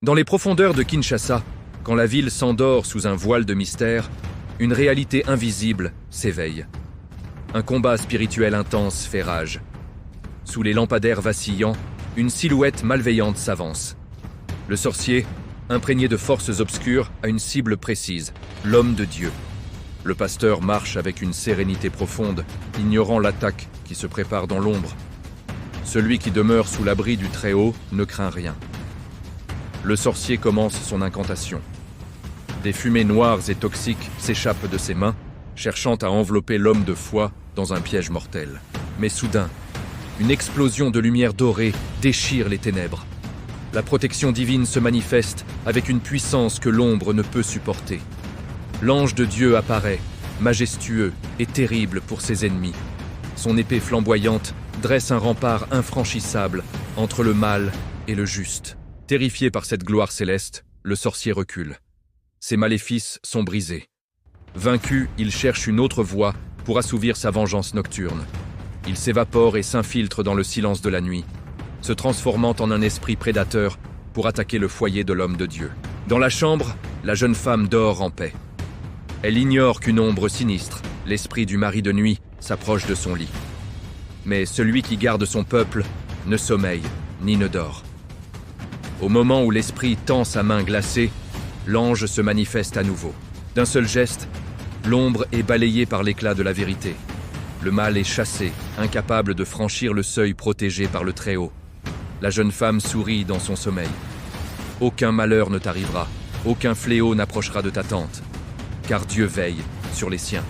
Dans les profondeurs de Kinshasa, quand la ville s'endort sous un voile de mystère, une réalité invisible s'éveille. Un combat spirituel intense fait rage. Sous les lampadaires vacillants, une silhouette malveillante s'avance. Le sorcier, imprégné de forces obscures, a une cible précise, l'homme de Dieu. Le pasteur marche avec une sérénité profonde, ignorant l'attaque qui se prépare dans l'ombre. Celui qui demeure sous l'abri du Très-Haut ne craint rien. Le sorcier commence son incantation. Des fumées noires et toxiques s'échappent de ses mains, cherchant à envelopper l'homme de foi dans un piège mortel. Mais soudain, une explosion de lumière dorée déchire les ténèbres. La protection divine se manifeste avec une puissance que l'ombre ne peut supporter. L'ange de Dieu apparaît, majestueux et terrible pour ses ennemis. Son épée flamboyante dresse un rempart infranchissable entre le mal et le juste. Terrifié par cette gloire céleste, le sorcier recule. Ses maléfices sont brisés. Vaincu, il cherche une autre voie pour assouvir sa vengeance nocturne. Il s'évapore et s'infiltre dans le silence de la nuit, se transformant en un esprit prédateur pour attaquer le foyer de l'homme de Dieu. Dans la chambre, la jeune femme dort en paix. Elle ignore qu'une ombre sinistre, l'esprit du mari de nuit, s'approche de son lit. Mais celui qui garde son peuple ne sommeille ni ne dort. Au moment où l'esprit tend sa main glacée, l'ange se manifeste à nouveau. D'un seul geste, l'ombre est balayée par l'éclat de la vérité. Le mal est chassé, incapable de franchir le seuil protégé par le Très-Haut. La jeune femme sourit dans son sommeil. Aucun malheur ne t'arrivera, aucun fléau n'approchera de ta tente, car Dieu veille sur les siens.